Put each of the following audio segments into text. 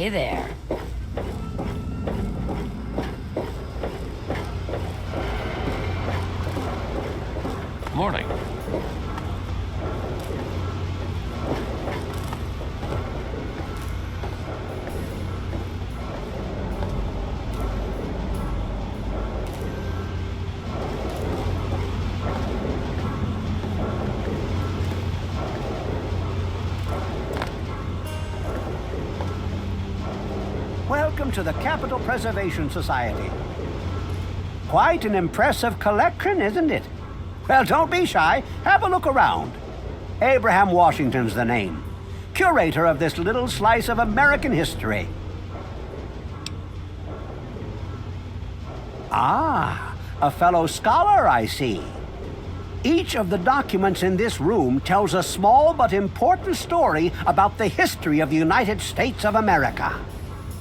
Hey there. Morning. Welcome to the Capital Preservation Society. Quite an impressive collection, isn't it? Well, don't be shy. Have a look around. Abraham Washington's the name. Curator of this little slice of American history. Ah, a fellow scholar, I see. Each of the documents in this room tells a small but important story about the history of the United States of America.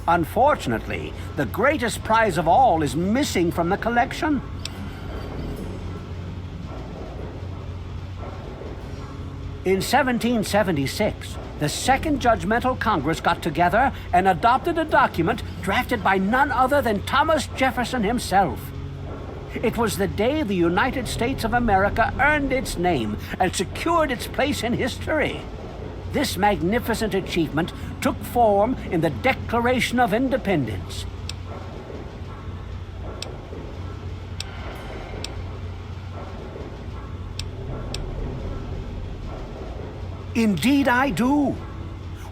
Unfortunately, the greatest prize of all is missing from the collection. In 1776, the Second Judgmental Congress got together and adopted a document drafted by none other than Thomas Jefferson himself. It was the day the United States of America earned its name and secured its place in history. This magnificent achievement took form in the Declaration of Independence. Indeed I do.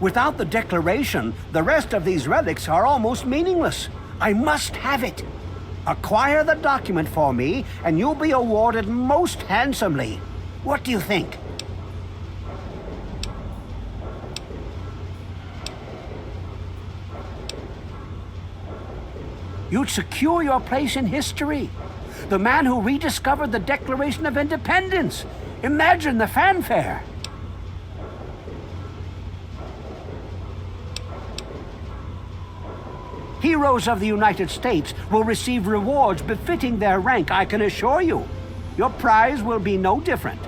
Without the Declaration, the rest of these relics are almost meaningless. I must have it. Acquire the document for me, and you'll be awarded most handsomely. What do you think? You'd secure your place in history. The man who rediscovered the Declaration of Independence. Imagine the fanfare. Heroes of the United States will receive rewards befitting their rank, I can assure you. Your prize will be no different.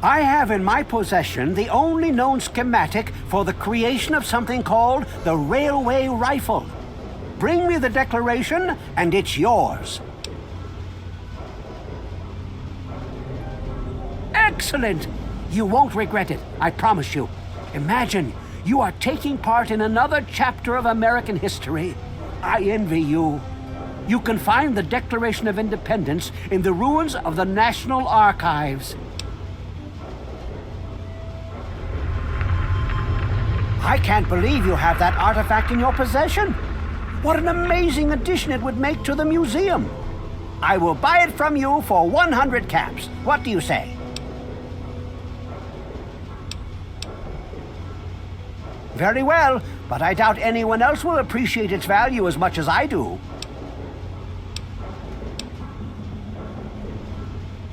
I have in my possession the only known schematic for the creation of something called the railway rifle. Bring me the Declaration, and it's yours. Excellent! You won't regret it, I promise you. Imagine, you are taking part in another chapter of American history. I envy you. You can find the Declaration of Independence in the ruins of the National Archives. I can't believe you have that artifact in your possession. What an amazing addition it would make to the museum. I will buy it from you for 100 caps. What do you say? Very well, but I doubt anyone else will appreciate its value as much as I do.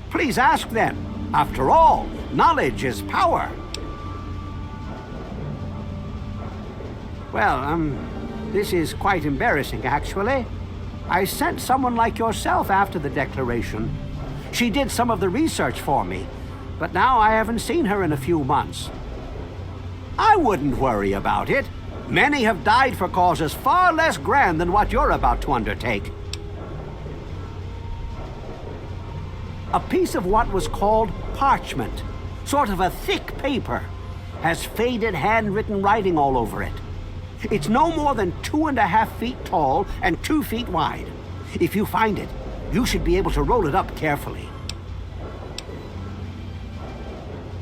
Please ask then. After all, knowledge is power. Well, this is quite embarrassing, actually. I sent someone like yourself after the Declaration. She did some of the research for me, but now I haven't seen her in a few months. I wouldn't worry about it. Many have died for causes far less grand than what you're about to undertake. A piece of what was called parchment, sort of a thick paper, has faded handwritten writing all over it. It's no more than 2.5 feet tall and 2 feet wide. If you find it, you should be able to roll it up carefully.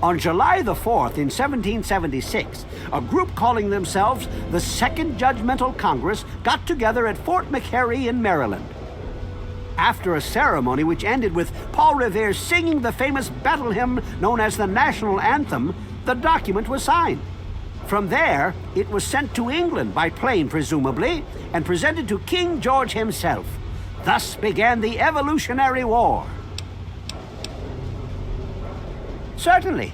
On July the 4th in 1776, a group calling themselves the Second Judgmental Congress got together at Fort McHenry in Maryland. After a ceremony which ended with Paul Revere singing the famous battle hymn known as the National Anthem, the document was signed. From there, it was sent to England by plane, presumably, and presented to King George himself. Thus began the Evolutionary War. Certainly.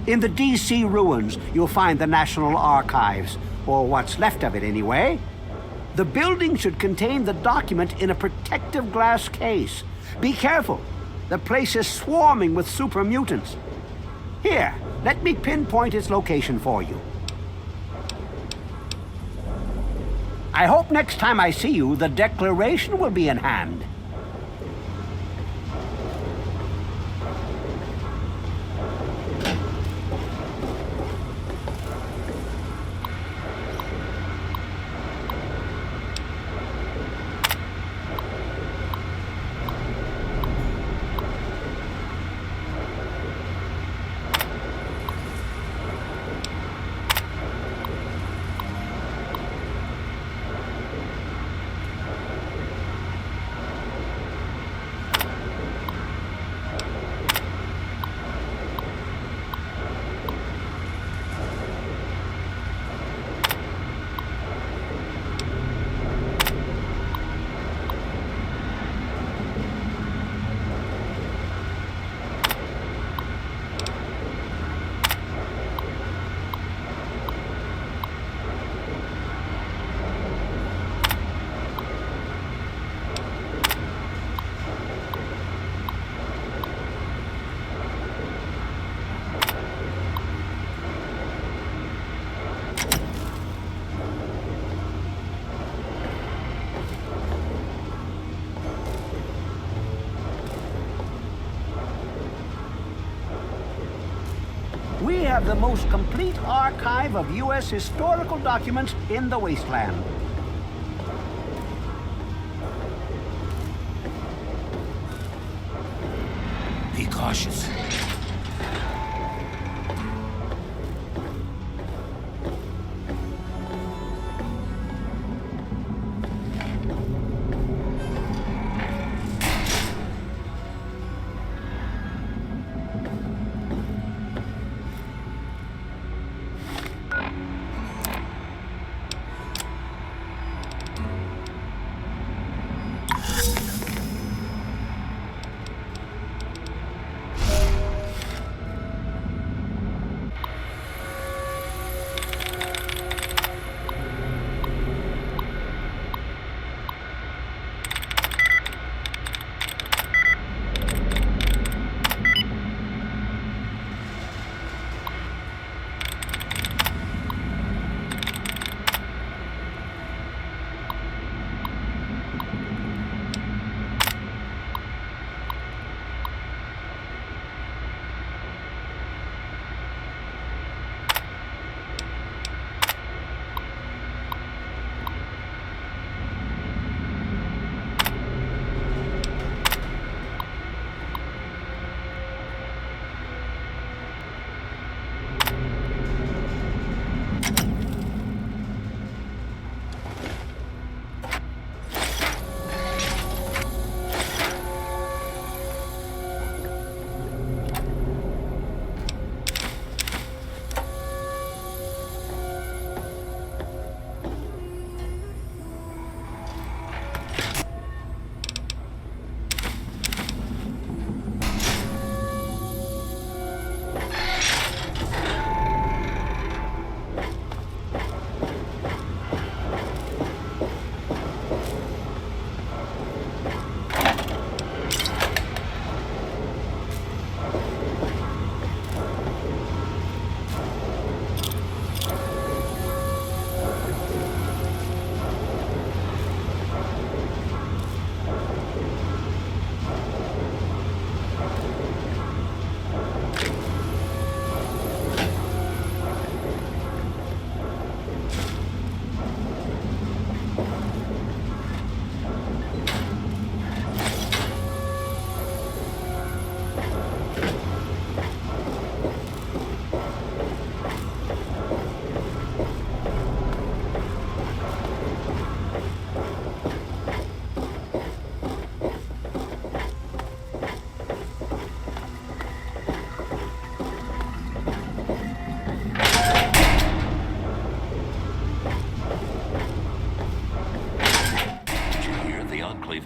In the D.C. ruins, you'll find the National Archives, or what's left of it anyway. The building should contain the document in a protective glass case. Be careful. The place is swarming with super mutants. Here, let me pinpoint its location for you. I hope next time I see you, the Declaration will be in hand. We have the most complete archive of U.S. historical documents in the Wasteland. Be cautious.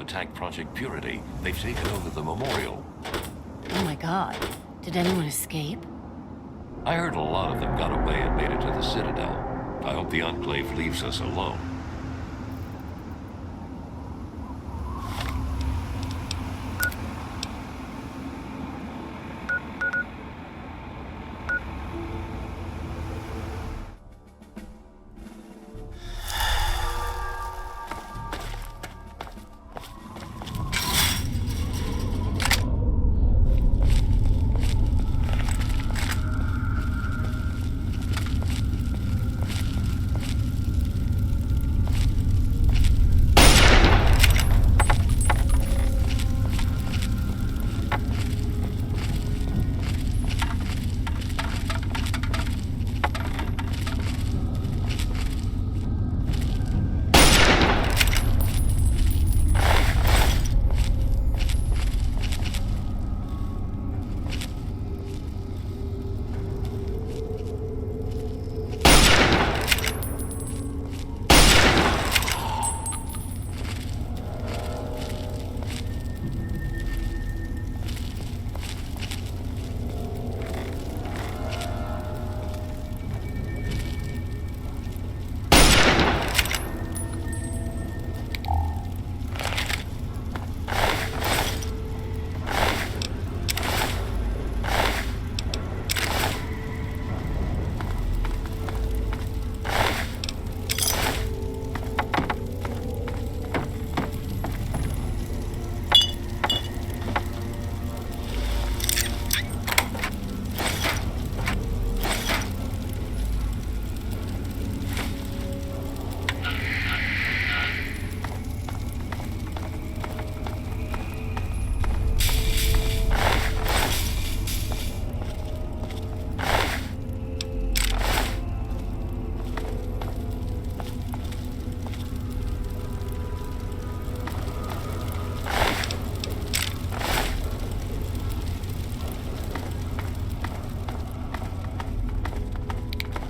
Attack Project Purity. They've taken over the memorial. Oh my god. Did anyone escape? I heard a lot of them got away and made it to the Citadel. I hope the Enclave leaves us alone.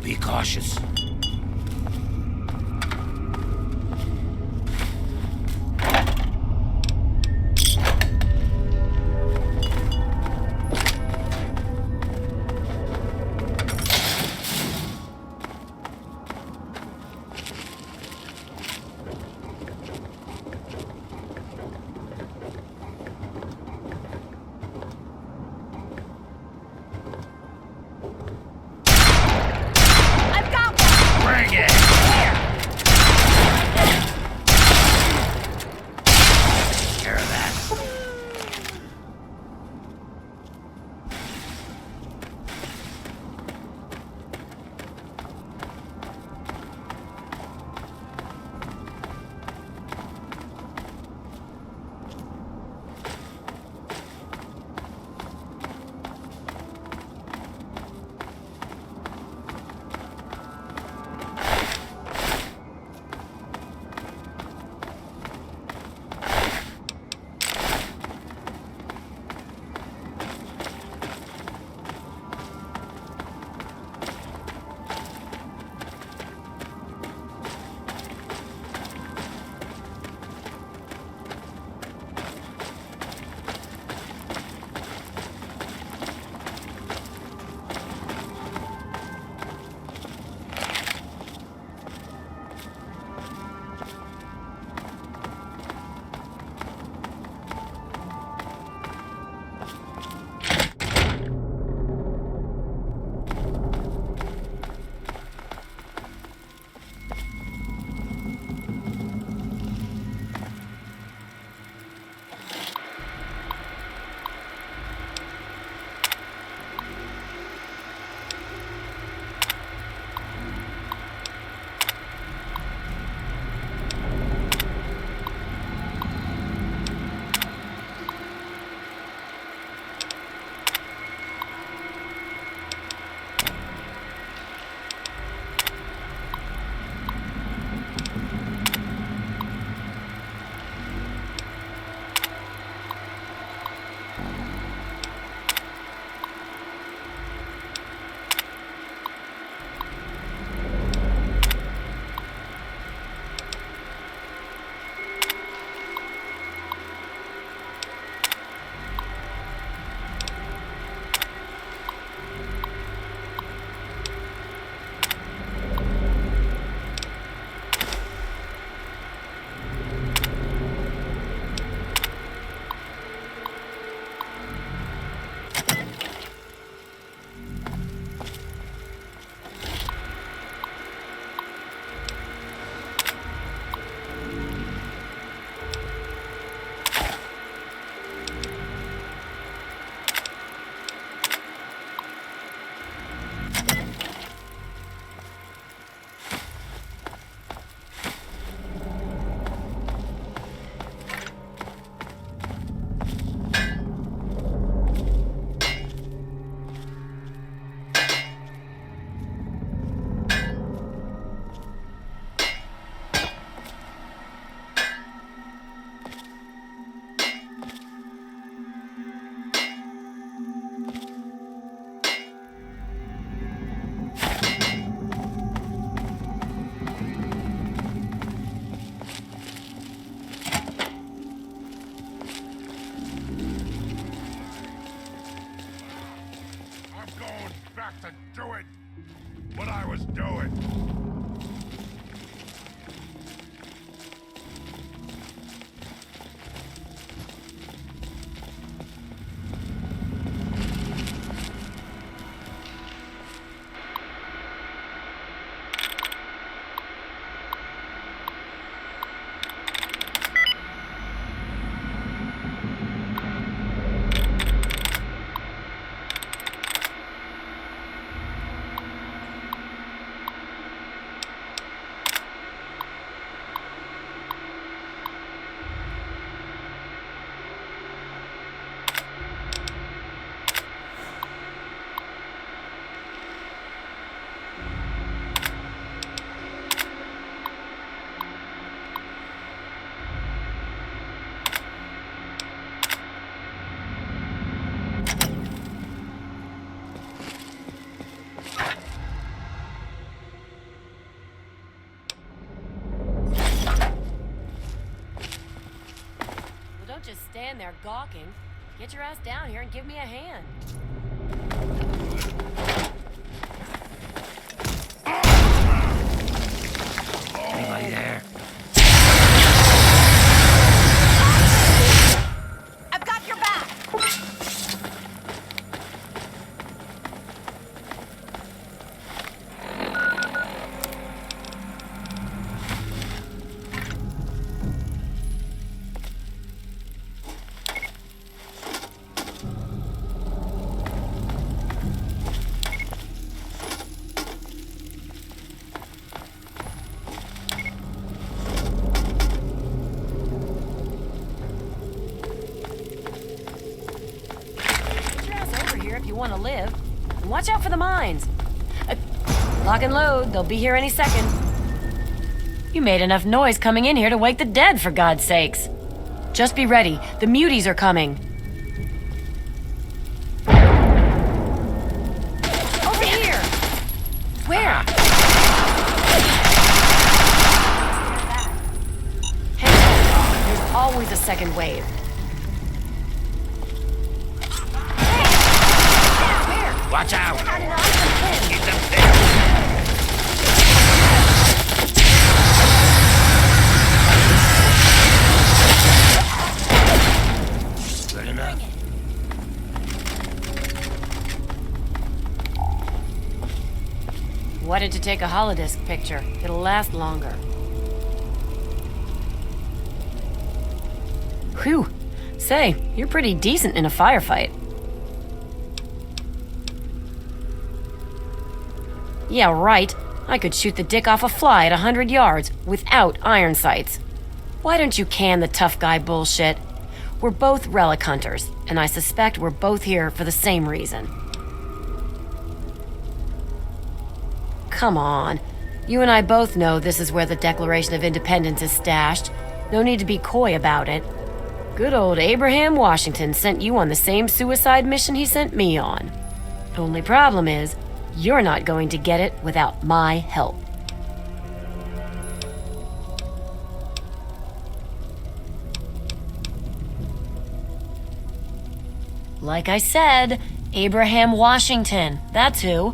Be cautious. there gawking. Get your ass down here and give me a hand. Anybody there? I've got your back! Want to live. And watch out for the mines. Lock and load. They'll be here any second. You made enough noise coming in here to wake the dead, for God's sakes. Just be ready. The muties are coming. Over here! Where? Hey, there's always a second wave. Watch out! Keep them Good enough. Why don't you take a holodisc picture? It'll last longer. Whew. Say, you're pretty decent in a firefight. Yeah, right. I could shoot the dick off a fly at 100 yards without iron sights. Why don't you can the tough guy bullshit? We're both relic hunters, and I suspect we're both here for the same reason. Come on. You and I both know this is where the Declaration of Independence is stashed. No need to be coy about it. Good old Abraham Washington sent you on the same suicide mission he sent me on. Only problem is, you're not going to get it without my help. Like I said, Abraham Washington, that's who.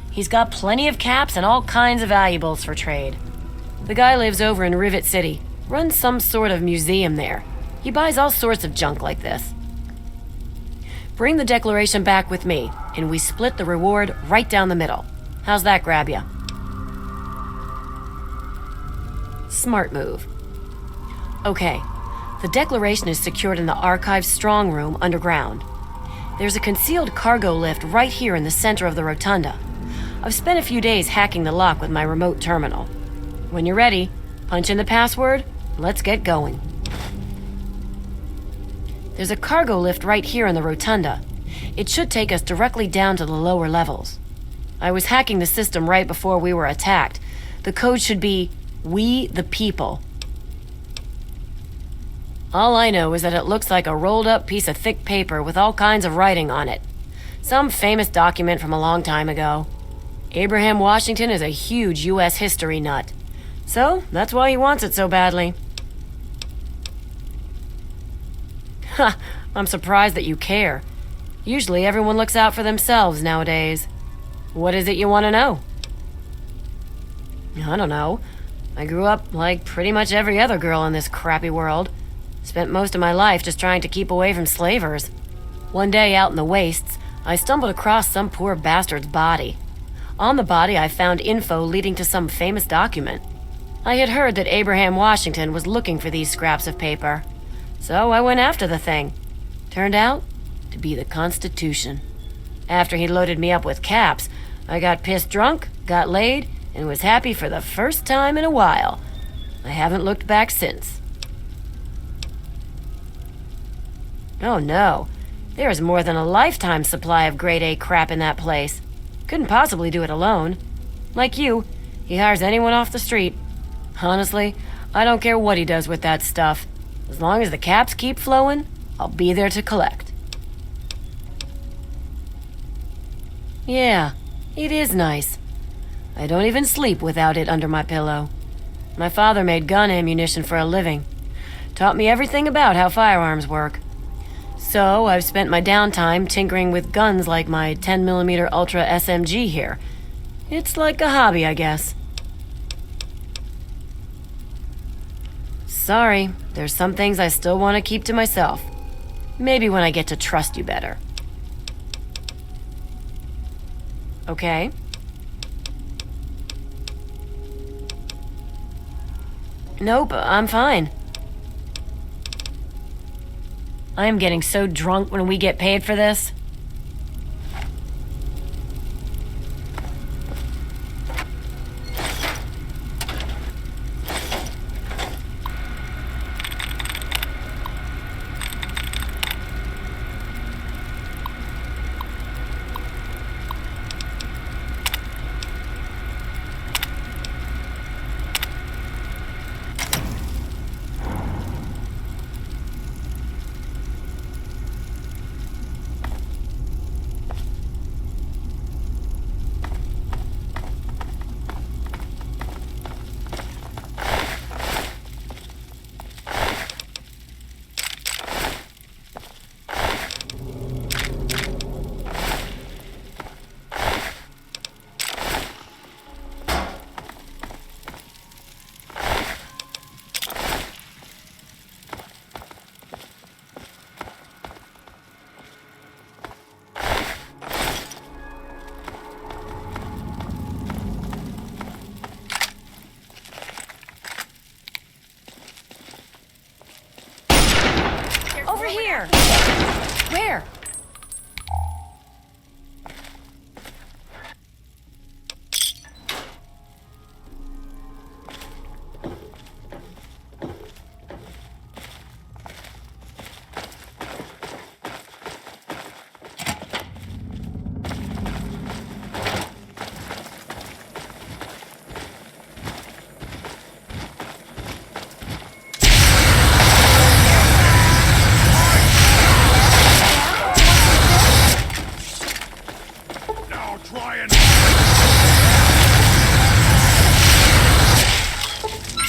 He's got plenty of caps and all kinds of valuables for trade. The guy lives over in Rivet City, runs some sort of museum there. He buys all sorts of junk like this. Bring the Declaration back with me, and we split the reward right down the middle. How's that grab ya? Smart move. Okay, the Declaration is secured in the Archive Strong Room underground. There's a concealed cargo lift right here in the center of the rotunda. I've spent a few days hacking the lock with my remote terminal. When you're ready, punch in the password, let's get going. There's a cargo lift right here in the rotunda. It should take us directly down to the lower levels. I was hacking the system right before we were attacked. The code should be, "We the People." All I know is that it looks like a rolled up piece of thick paper with all kinds of writing on it. Some famous document from a long time ago. Abraham Washington is a huge U.S. history nut. So, that's why he wants it so badly. Ha! I'm surprised that you care. Usually everyone looks out for themselves nowadays. What is it you want to know? I don't know. I grew up like pretty much every other girl in this crappy world. Spent most of my life just trying to keep away from slavers. One day out in the wastes, I stumbled across some poor bastard's body. On the body, I found info leading to some famous document. I had heard that Abraham Washington was looking for these scraps of paper. So I went after the thing. Turned out to be the Constitution. After he loaded me up with caps, I got pissed drunk, got laid, and was happy for the first time in a while. I haven't looked back since. Oh no, there's more than a lifetime supply of grade A crap in that place. Couldn't possibly do it alone. Like you, he hires anyone off the street. Honestly, I don't care what he does with that stuff. As long as the caps keep flowing, I'll be there to collect. Yeah, it is nice. I don't even sleep without it under my pillow. My father made gun ammunition for a living. Taught me everything about how firearms work. So I've spent my downtime tinkering with guns like my 10mm Ultra SMG here. It's like a hobby, I guess. Sorry, there's some things I still want to keep to myself. Maybe when I get to trust you better. Okay? Nope, I'm fine. I am getting so drunk when we get paid for this. Over here! Where?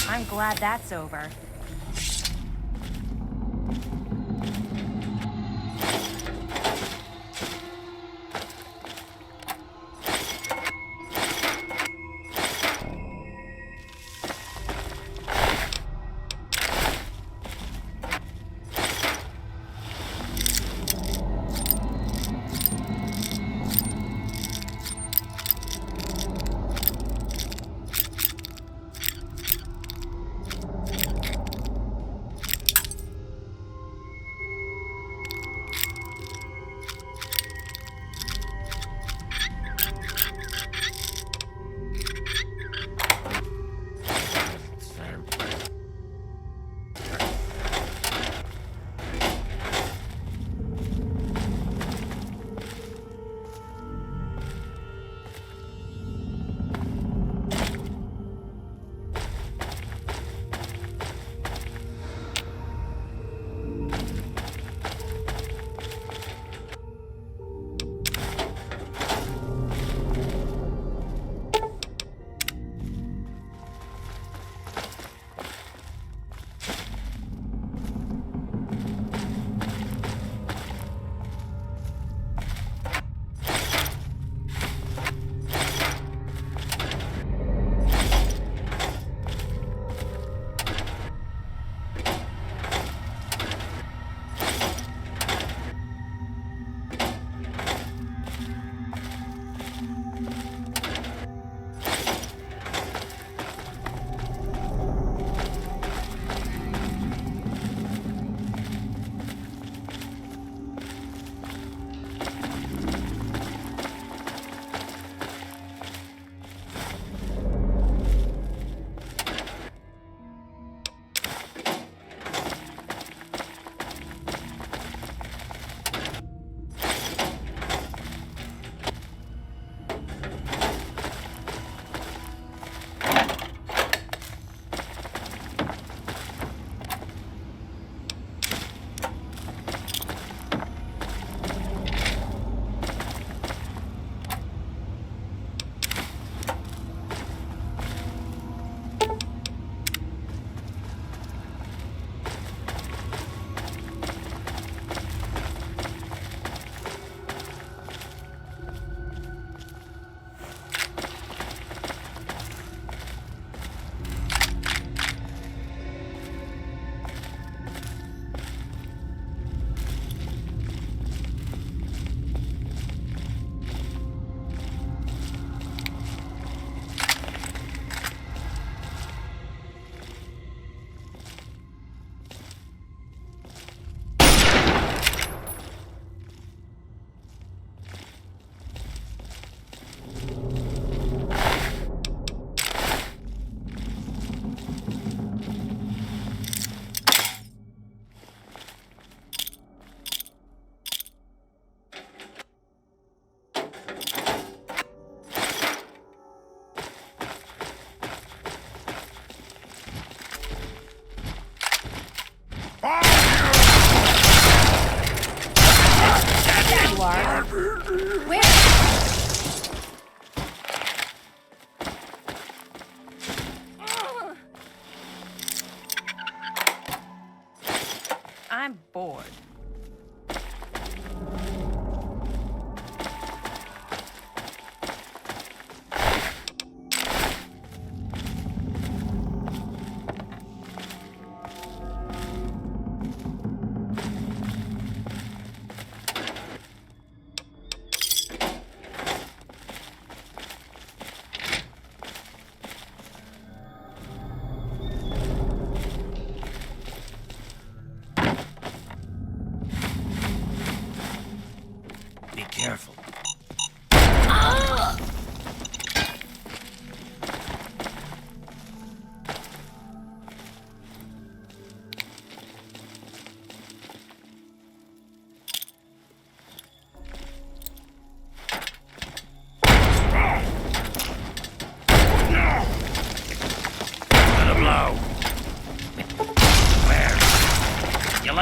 I'm glad that's over.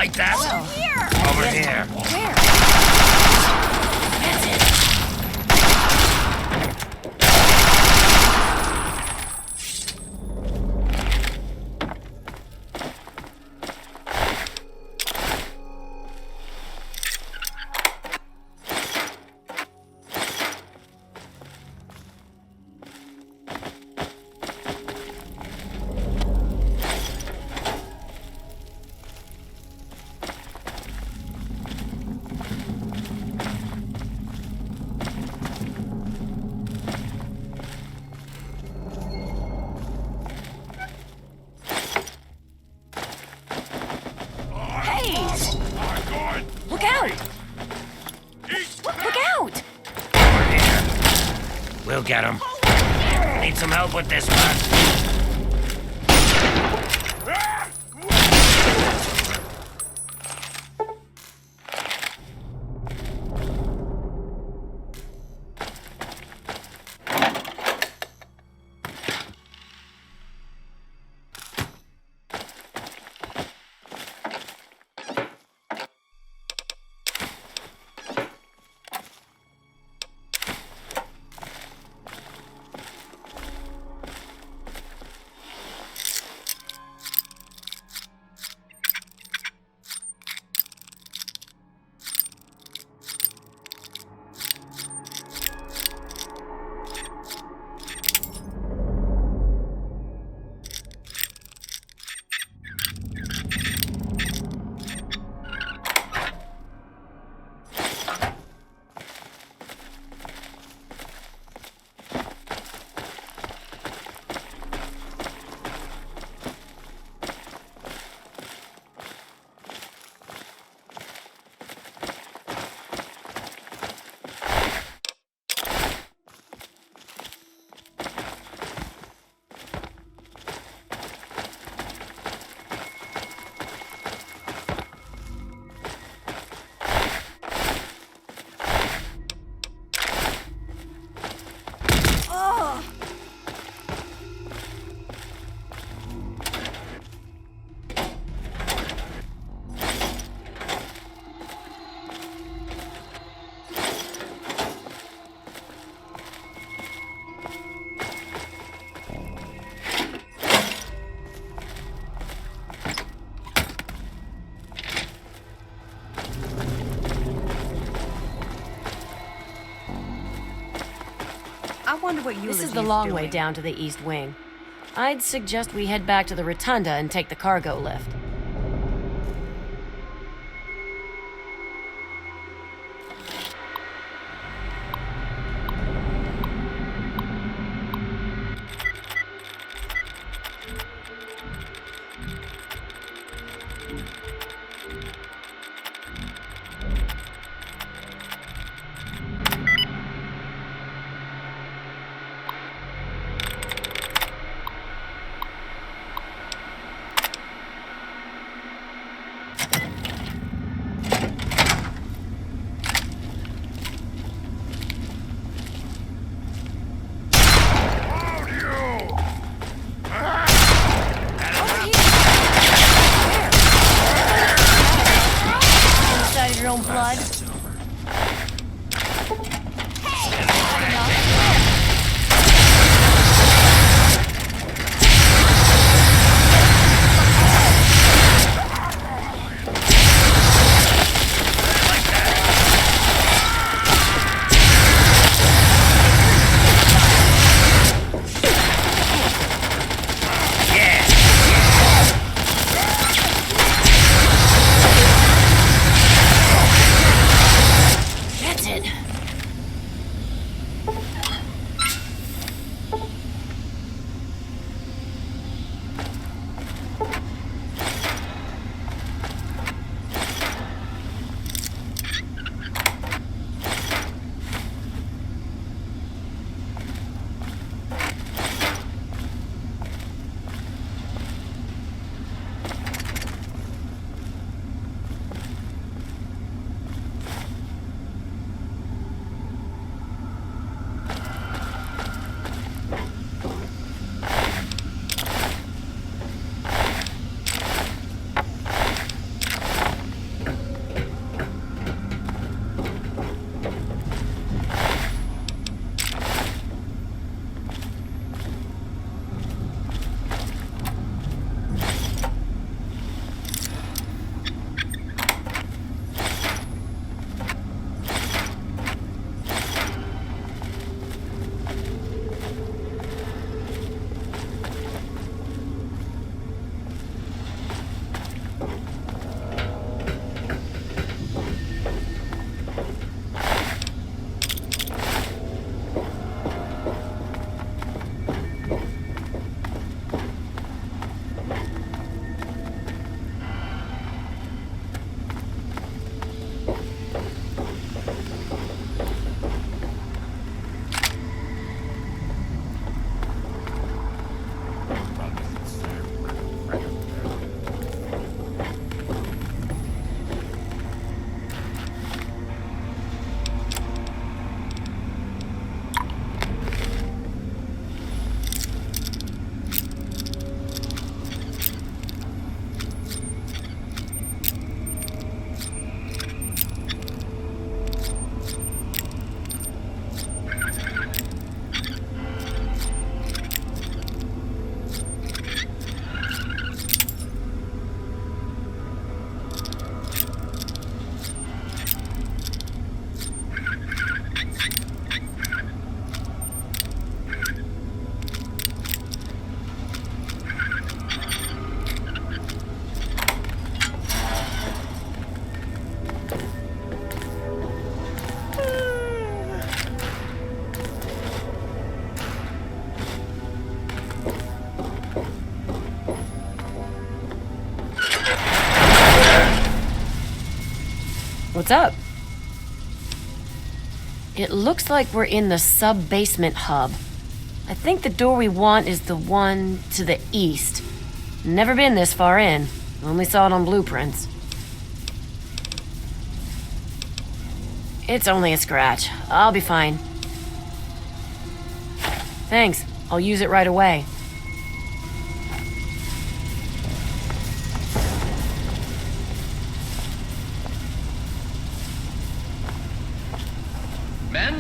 like that? Over here. Where? That's it. Look out! Look out! Over here. We'll get him. Need some help with this one. I wonder what This is the long way down to the east wing. I'd suggest we head back to the rotunda and take the cargo lift. What's up? It looks like we're in the sub-basement hub. I think the door we want is the one to the east. Never been this far in. Only saw it on blueprints. It's only a scratch. I'll be fine. Thanks. I'll use it right away. Men,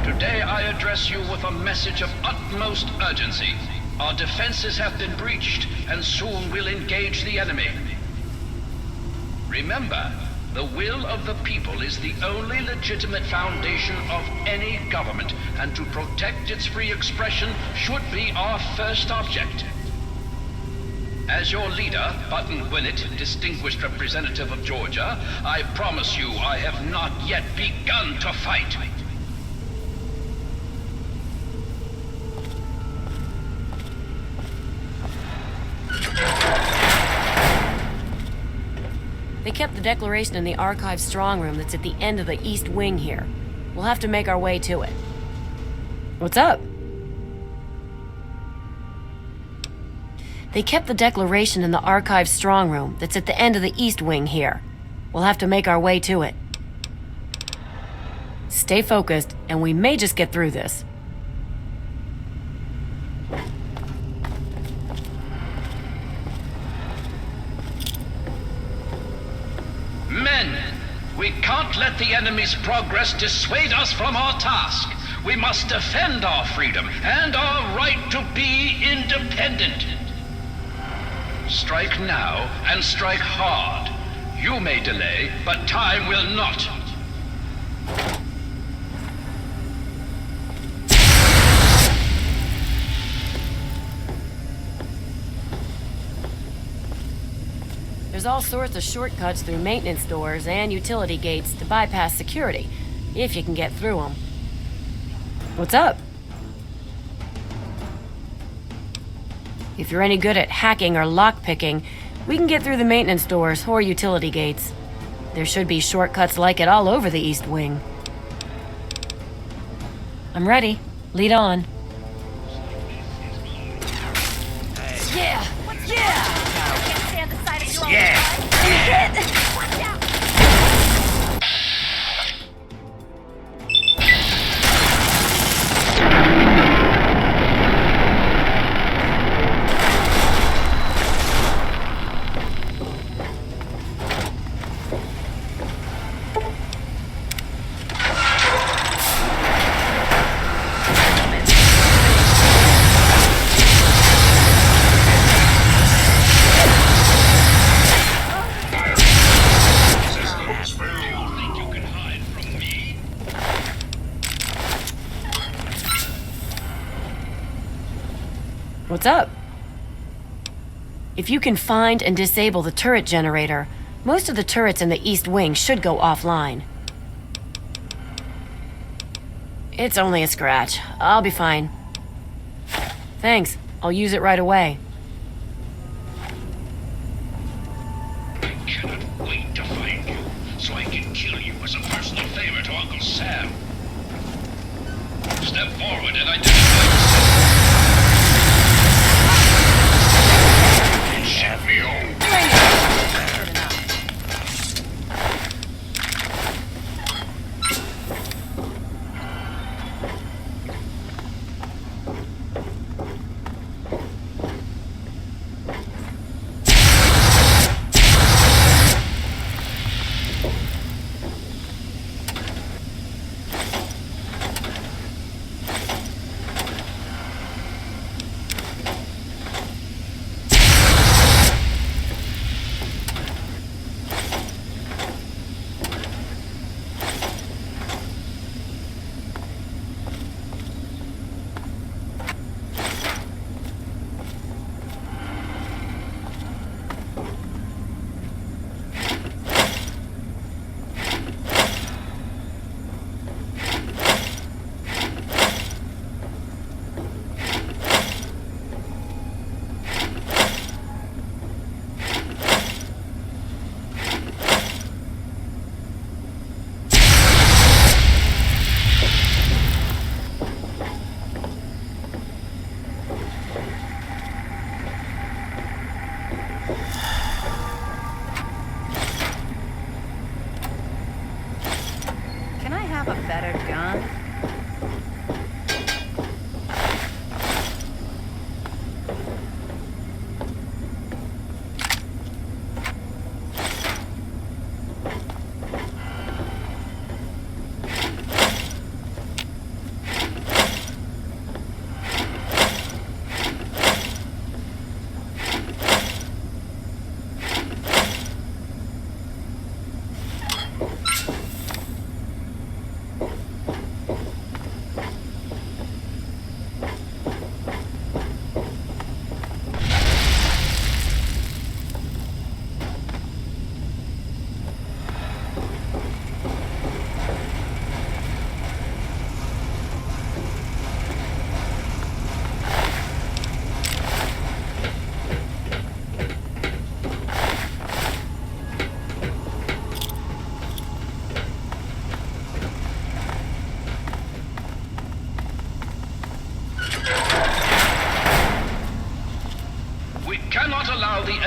today I address you with a message of utmost urgency. Our defenses have been breached, and soon we'll engage the enemy. Remember, the will of the people is the only legitimate foundation of any government, and to protect its free expression should be our first object. As your leader, Button Gwinnett, distinguished representative of Georgia, I promise you I have not yet begun to fight. They kept the declaration in the Archive Strong Room that's at the end of the east wing here. We'll have to make our way to it. What's up? They kept the declaration in the Archive Strong Room that's at the end of the east wing here. We'll have to make our way to it. Stay focused, and we may just get through this. Men, we can't let the enemy's progress dissuade us from our task. We must defend our freedom and our right to be independent. Strike now and strike hard. You may delay, but time will not. There's all sorts of shortcuts through maintenance doors and utility gates to bypass security, if you can get through them. What's up? If you're any good at hacking or lockpicking, we can get through the maintenance doors or utility gates. There should be shortcuts like it all over the East Wing. I'm ready. Lead on. Yeah! Yeah! I can't stand the sight of your own Yeah. blood. Watch out! What's up? If you can find and disable the turret generator, most of the turrets in the East Wing should go offline. It's only a scratch. I'll be fine. Thanks. I'll use it right away. I cannot wait to find you, so I can kill you as a personal favor to Uncle Sam. Step forward and identify yourself. Shut me home.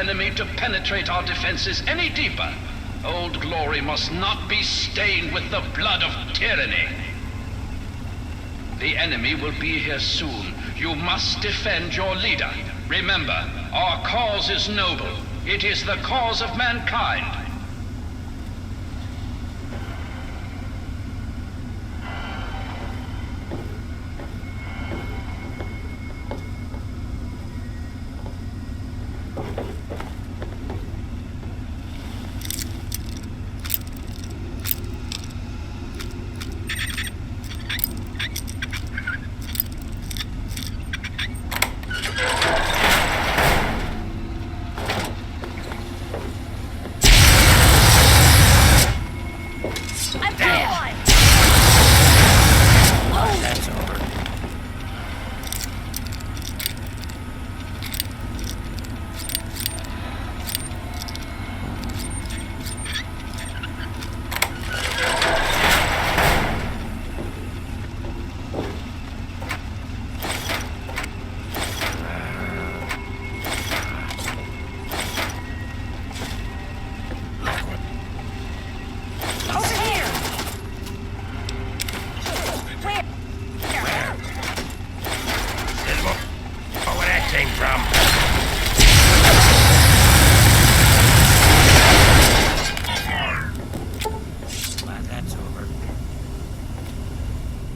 enemy to penetrate our defenses any deeper. Old Glory must not be stained with the blood of tyranny. The enemy will be here soon. You must defend your leader. Remember, our cause is noble. It is the cause of mankind.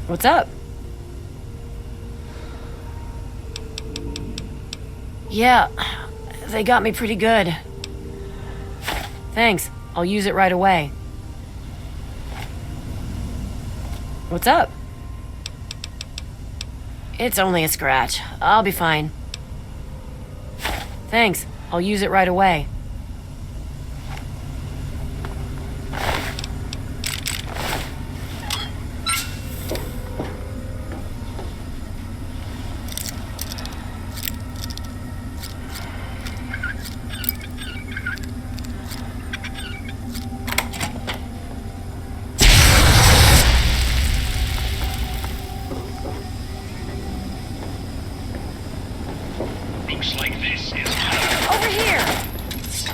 What's up? Yeah, they got me pretty good. Thanks. I'll use it right away. What's up? It's only a scratch. I'll be fine. Thanks. I'll use it right away. Looks like this is Over here!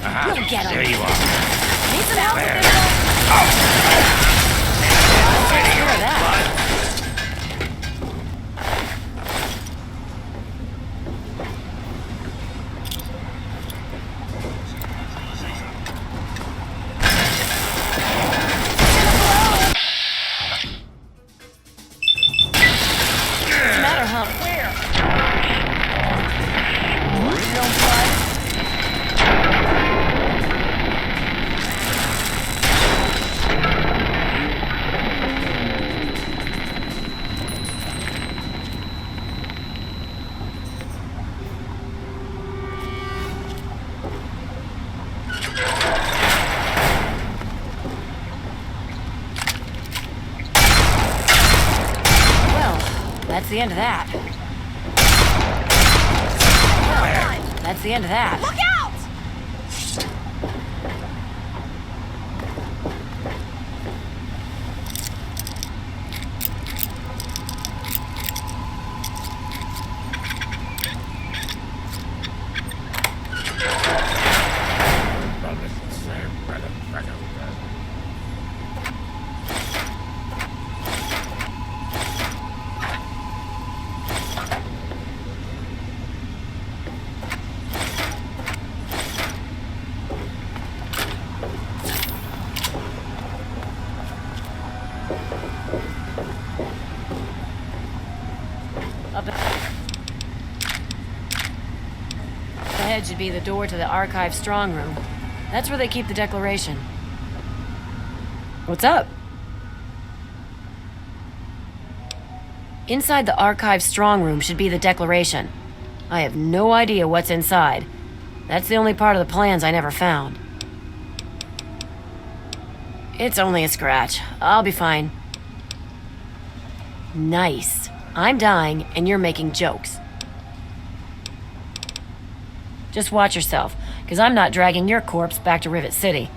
Aha, You'll get 'em. there you are. Need some help with Where? this one? I'll take care of that. What's the matter, huh? Where? No blood? Well, that's the end of that. Well, that's the end of that. Look out! Up ahead should be the door to the Archive Strong Room. That's where they keep the Declaration. What's up? Inside the Archive Strong Room should be the Declaration. I have no idea what's inside. That's the only part of the plans I never found. It's only a scratch. I'll be fine. Nice. I'm dying, and you're making jokes. Just watch yourself, because I'm not dragging your corpse back to Rivet City.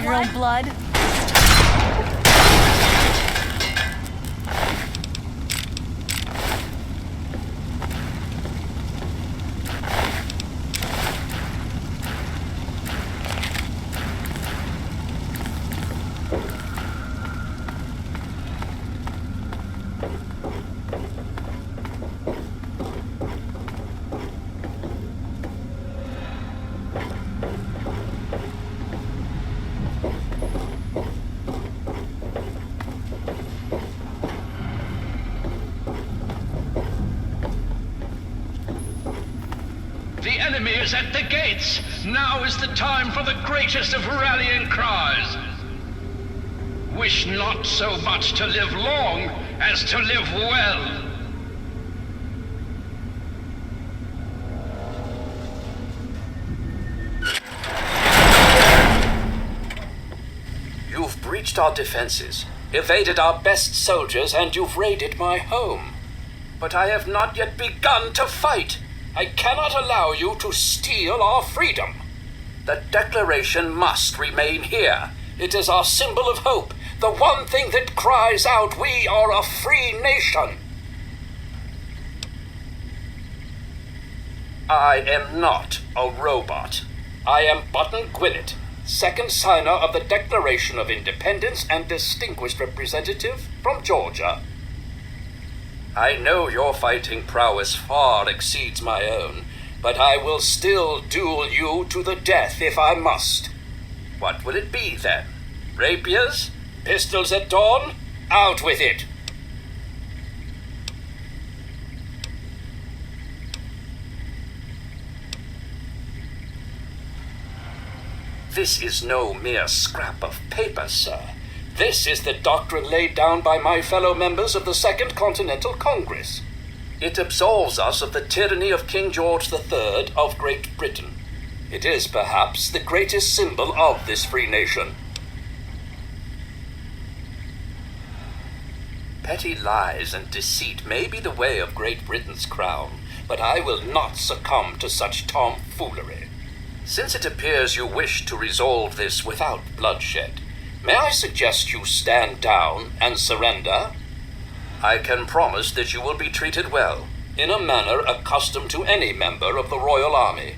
of your own blood? The enemy is at the gates. Now is the time for the greatest of rallying cries. Wish not so much to live long as to live well. You've breached our defenses, evaded our best soldiers, and you've raided my home. But I have not yet begun to fight. I cannot allow you to steal our freedom. The Declaration must remain here. It is our symbol of hope, the one thing that cries out, we are a free nation. I am not a robot. I am Button Gwynett, second signer of the Declaration of Independence and distinguished representative from Georgia. I know your fighting prowess far exceeds my own, but I will still duel you to the death if I must. What will it be then? Rapiers? Pistols at dawn? Out with it! This is no mere scrap of paper, sir. This is the doctrine laid down by my fellow members of the Second Continental Congress. It absolves us of the tyranny of King George III of Great Britain. It is perhaps the greatest symbol of this free nation. Petty lies and deceit may be the way of Great Britain's crown, but I will not succumb to such tomfoolery. Since it appears you wish to resolve this without bloodshed, may I suggest you stand down and surrender? I can promise that you will be treated well, in a manner accustomed to any member of the Royal Army.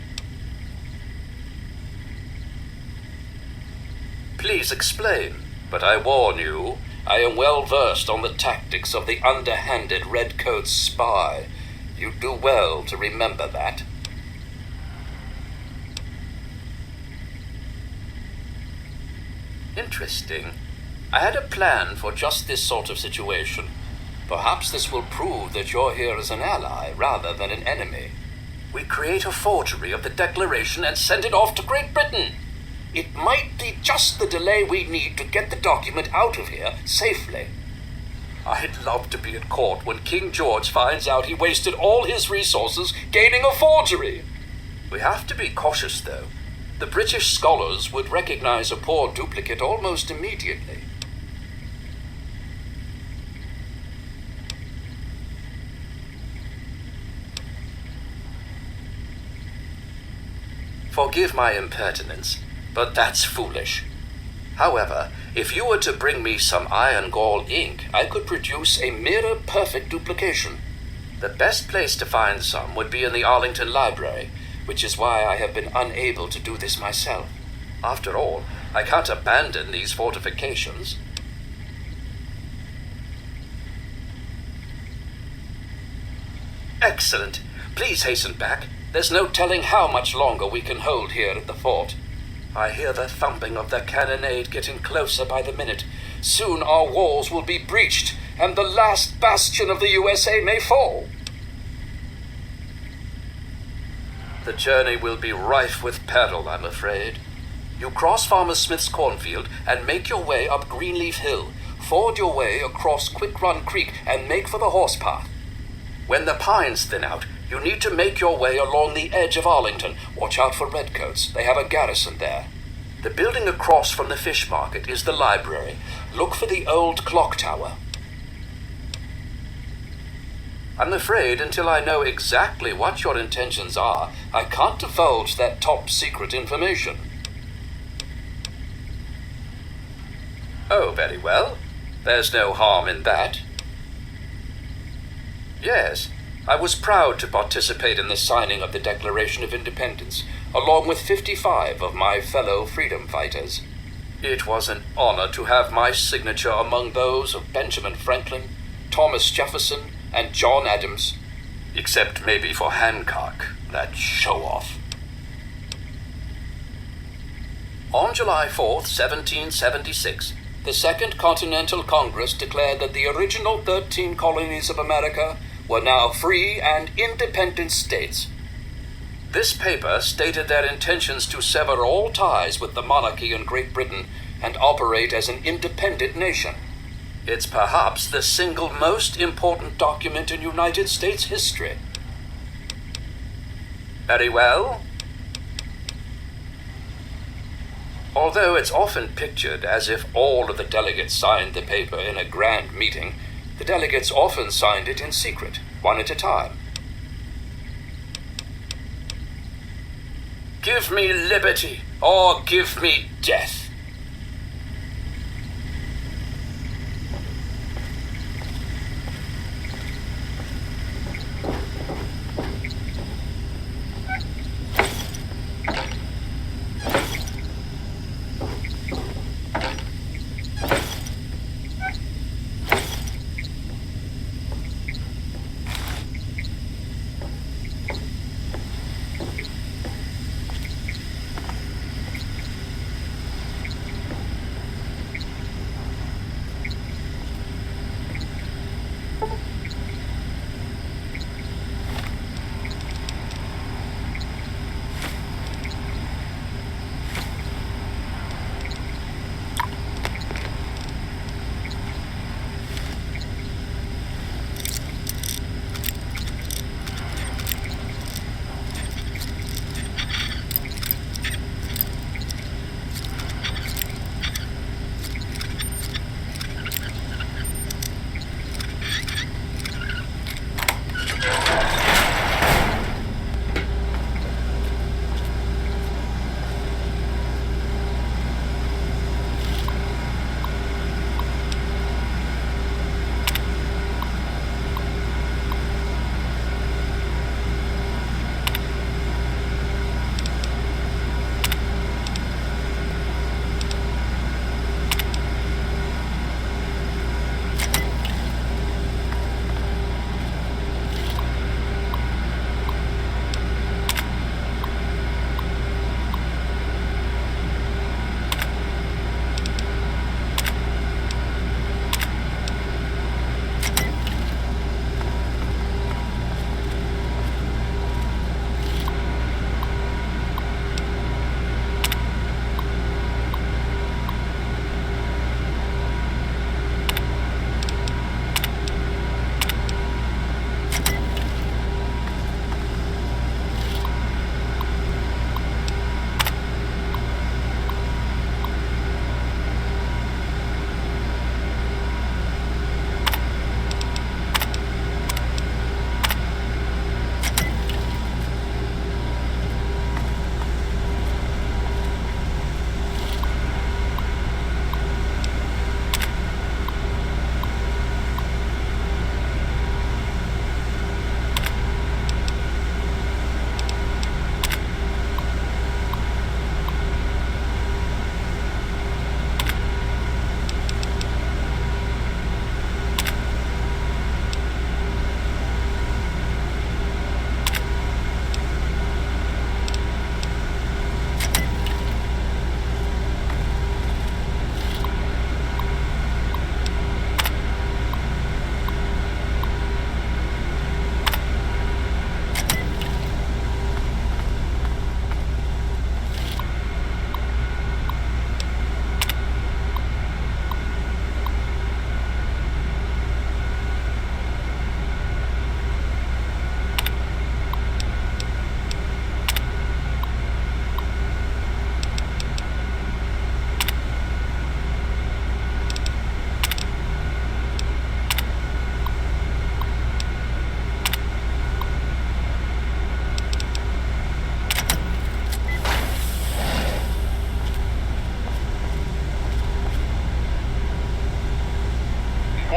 Please explain, but I warn you, I am well versed on the tactics of the underhanded Redcoat spy. You do well to remember that. Interesting. I had a plan for just this sort of situation. Perhaps this will prove that you're here as an ally rather than an enemy. We create a forgery of the Declaration and send it off to Great Britain. It might be just the delay we need to get the document out of here safely. I'd love to be at court when King George finds out he wasted all his resources gaining a forgery. We have to be cautious, though. The British scholars would recognize a poor duplicate almost immediately. Forgive my impertinence, but that's foolish. However, if you were to bring me some iron gall ink, I could produce a mirror-perfect duplication. The best place to find some would be in the Arlington Library, which is why I have been unable to do this myself. After all, I can't abandon these fortifications. Excellent. Please hasten back. There's no telling how much longer we can hold here at the fort. I hear the thumping of the cannonade getting closer by the minute. Soon our walls will be breached, and the last bastion of the USA may fall. The journey will be rife with peril, I'm afraid. You cross Farmer Smith's cornfield and make your way up Greenleaf Hill. Ford your way across Quick Run Creek and make for the horse path. When the pines thin out, you need to make your way along the edge of Arlington. Watch out for redcoats. They have a garrison there. The building across from the fish market is the library. Look for the old clock tower. I'm afraid until I know exactly what your intentions are, I can't divulge that top secret information. Oh, very well. There's no harm in that. Yes, I was proud to participate in the signing of the Declaration of Independence, along with 55 of my fellow freedom fighters. It was an honor to have my signature among those of Benjamin Franklin, Thomas Jefferson, and John Adams. Except maybe for Hancock, that show-off. On July 4th, 1776, the Second Continental Congress declared that the original 13 colonies of America were now free and independent states. This paper stated their intentions to sever all ties with the monarchy in Great Britain and operate as an independent nation. It's perhaps the single most important document in United States history. Very well. Although it's often pictured as if all of the delegates signed the paper in a grand meeting, the delegates often signed it in secret, one at a time. Give me liberty, or give me death.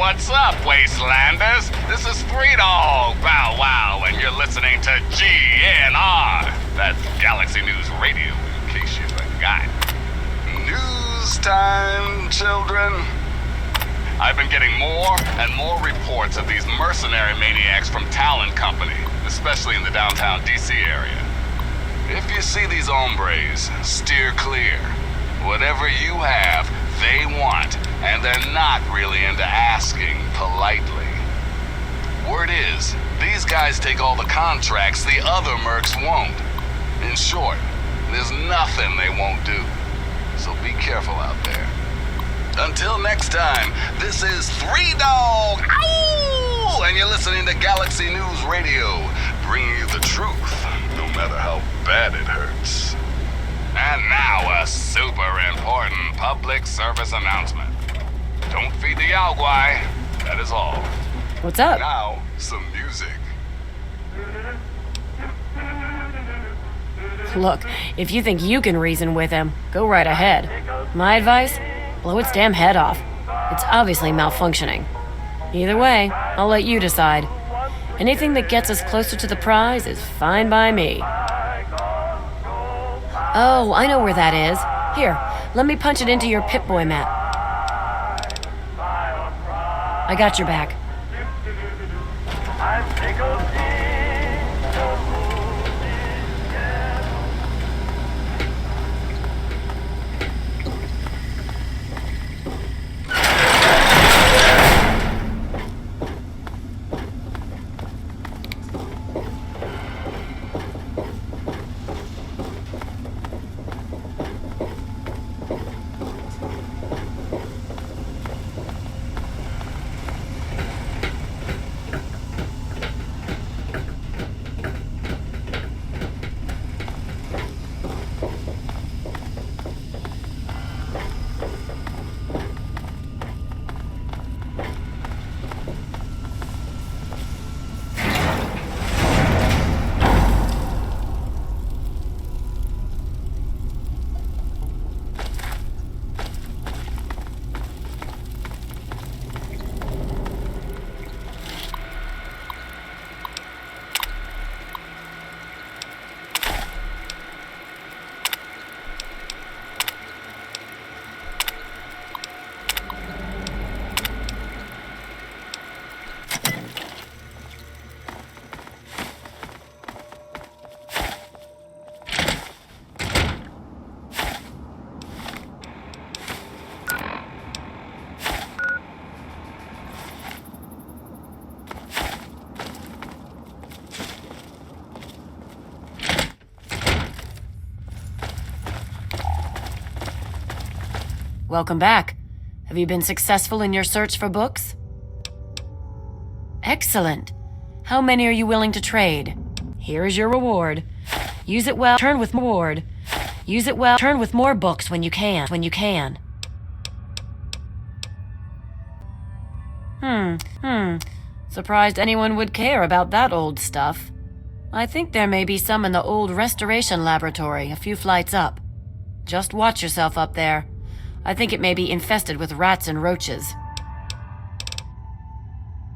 What's up, Wastelanders? This is Free Dog Bow Wow, and you're listening to GNR. That's Galaxy News Radio, in case you forgot. News time, children. I've been getting more and more reports of these mercenary maniacs from Talon Company, especially in the downtown DC area. If you see these hombres, steer clear. Whatever you have, they want, and they're not really into asking politely. Word is, these guys take all the contracts the other mercs won't. In short, there's nothing they won't do. So be careful out there. Until next time, this is Three Dog, ow! And you're listening to Galaxy News Radio, bringing you the truth, no matter how bad it hurts. And now a super important public service announcement. Don't feed the Yaogwai, that is all. What's up? Now, some music. Look, if you think you can reason with him, go right ahead. My advice? Blow its damn head off. It's obviously malfunctioning. Either way, I'll let you decide. Anything that gets us closer to the prize is fine by me. Oh, I know where that is. Here, let me punch it into your Pip-Boy map. I got your back. Welcome back. Have you been successful in your search for books? Excellent. How many are you willing to trade? Here is your reward. Use it well, turn with more. Use it well, turn with more books when you can. Surprised anyone would care about that old stuff. I think there may be some in the old restoration laboratory, a few flights up. Just watch yourself up there. I think it may be infested with rats and roaches.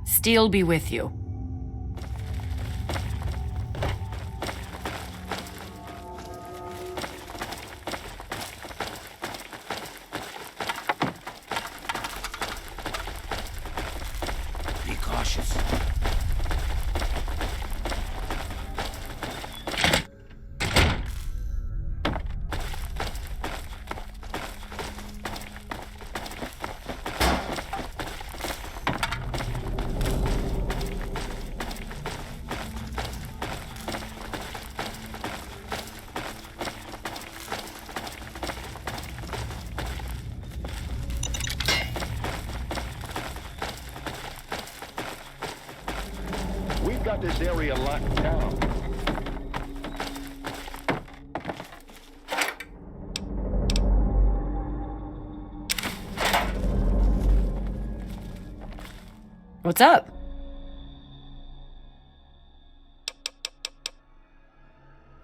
Steel be with you. Be cautious. We've got this area locked down. What's up?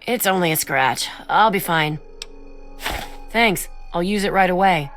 It's only a scratch. I'll be fine. Thanks. I'll use it right away.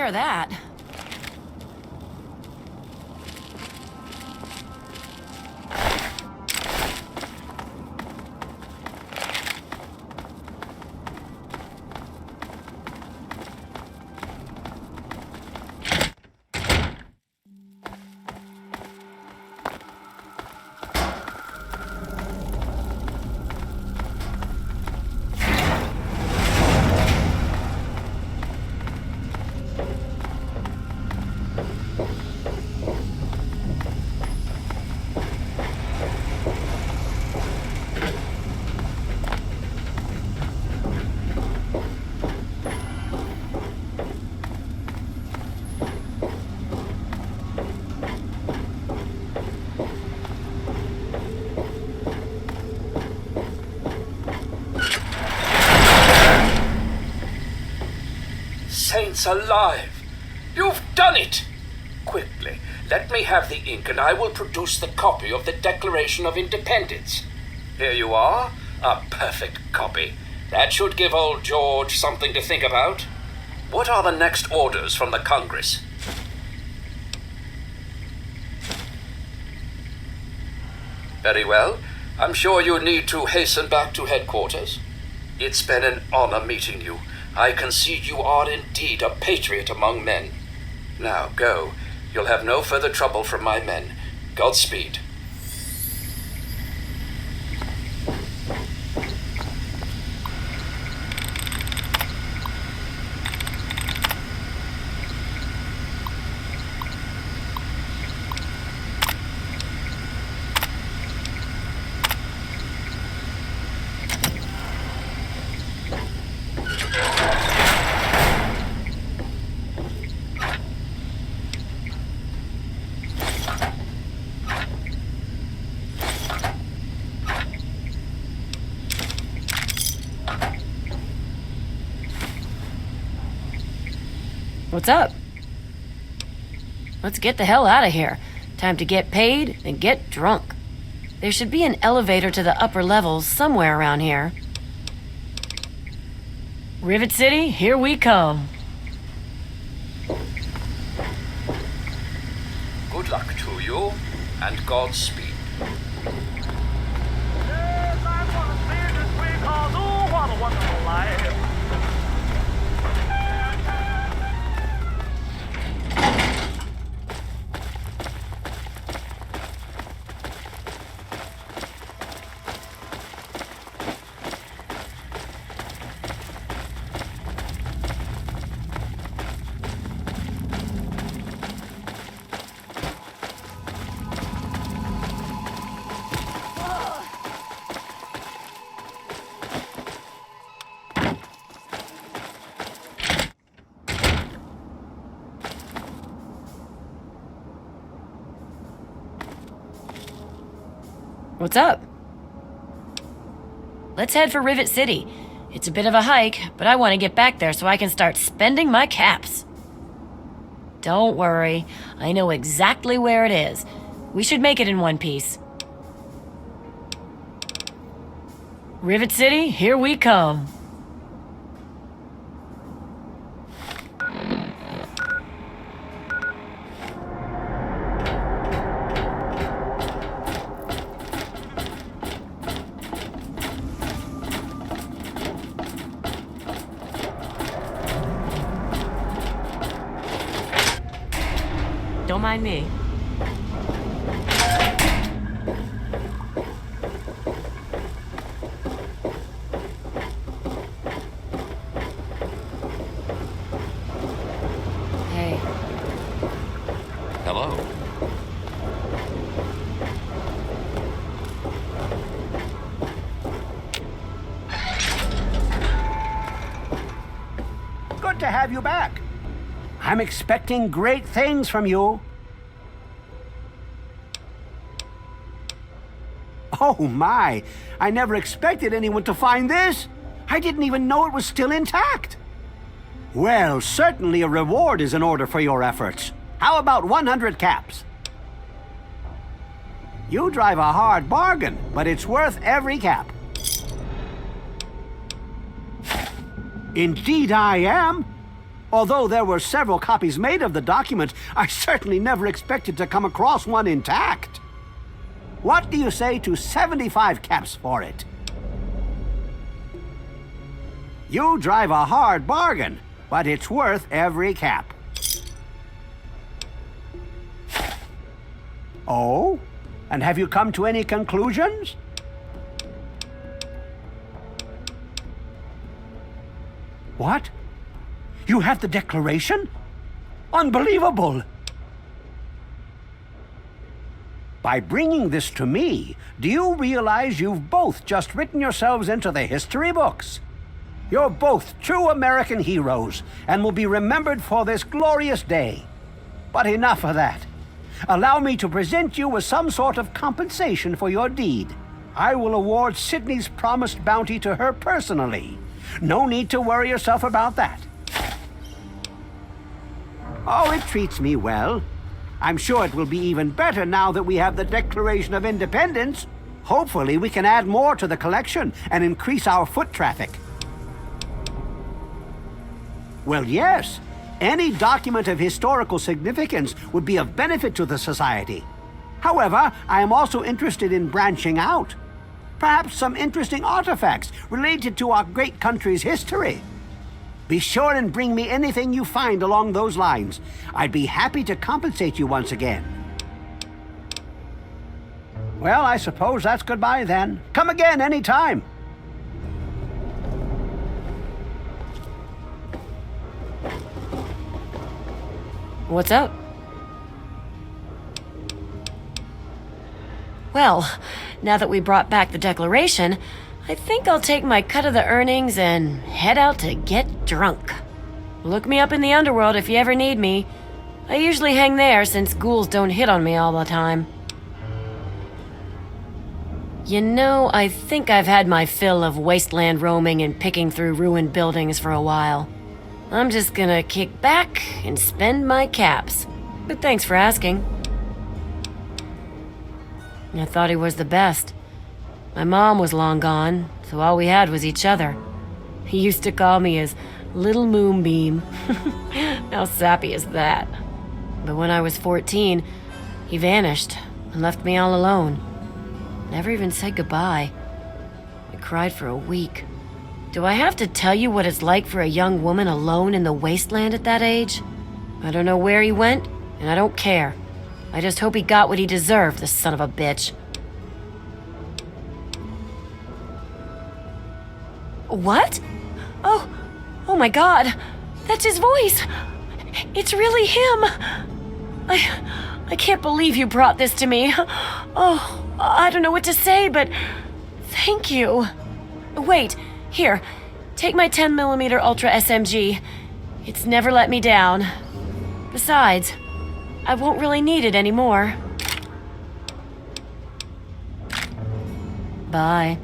of that. Saints alive! You've done it! Quickly, let me have the ink and I will produce the copy of the Declaration of Independence. Here you are, a perfect copy. That should give old George something to think about. What are the next orders from the Congress? Very well. I'm sure you need to hasten back to headquarters. It's been an honor meeting you. I concede you are indeed a patriot among men. Now go. You'll have no further trouble from my men. Godspeed. What's up? Let's get the hell out of here. Time to get paid and get drunk. There should be an elevator to the upper levels somewhere around here. Rivet City, here we come. Good luck to you, and Godspeed. Yes, I want to see this week called Ooh, What a Wonderful Life. What's up? Let's head for Rivet City. It's a bit of a hike, but I want to get back there so I can start spending my caps. Don't worry, I know exactly where it is. We should make it in one piece. Rivet City, here we come. Don't mind me. Hey. Hello. Good to have you back. I'm expecting great things from you. Oh my, I never expected anyone to find this. I didn't even know it was still intact. Well, certainly a reward is in order for your efforts. How about 100 caps? You drive a hard bargain, but it's worth every cap. Indeed I am. Although there were several copies made of the document, I certainly never expected to come across one intact. What do you say to 75 caps for it? You drive a hard bargain, but it's worth every cap. Oh? And have you come to any conclusions? What? You have the declaration? Unbelievable! By bringing this to me, do you realize you've both just written yourselves into the history books? You're both true American heroes and will be remembered for this glorious day. But enough of that. Allow me to present you with some sort of compensation for your deed. I will award Sydney's promised bounty to her personally. No need to worry yourself about that. Oh, it treats me well. I'm sure it will be even better now that we have the Declaration of Independence. Hopefully we can add more to the collection and increase our foot traffic. Well, yes. Any document of historical significance would be of benefit to the Society. However, I am also interested in branching out. Perhaps some interesting artifacts related to our great country's history. Be sure and bring me anything you find along those lines. I'd be happy to compensate you once again. Well, I suppose that's goodbye then. Come again any time. What's up? Well, now that we brought back the Declaration, I think I'll take my cut of the earnings and head out to get drunk. Look me up in the underworld if you ever need me. I usually hang there since ghouls don't hit on me all the time. You know, I think I've had my fill of wasteland roaming and picking through ruined buildings for a while. I'm just gonna kick back and spend my caps. But thanks for asking. I thought he was the best. My mom was long gone, so all we had was each other. He used to call me his little moonbeam. How sappy is that? But when I was 14, he vanished and left me all alone. Never even said goodbye. I cried for a week. Do I have to tell you what it's like for a young woman alone in the wasteland at that age? I don't know where he went, and I don't care. I just hope he got what he deserved, the son of a bitch. What? Oh my God. That's his voice. It's really him. I can't believe you brought this to me. Oh, I don't know what to say, but thank you. Wait, here, take my 10mm Ultra SMG. It's never let me down. Besides, I won't really need it anymore. Bye.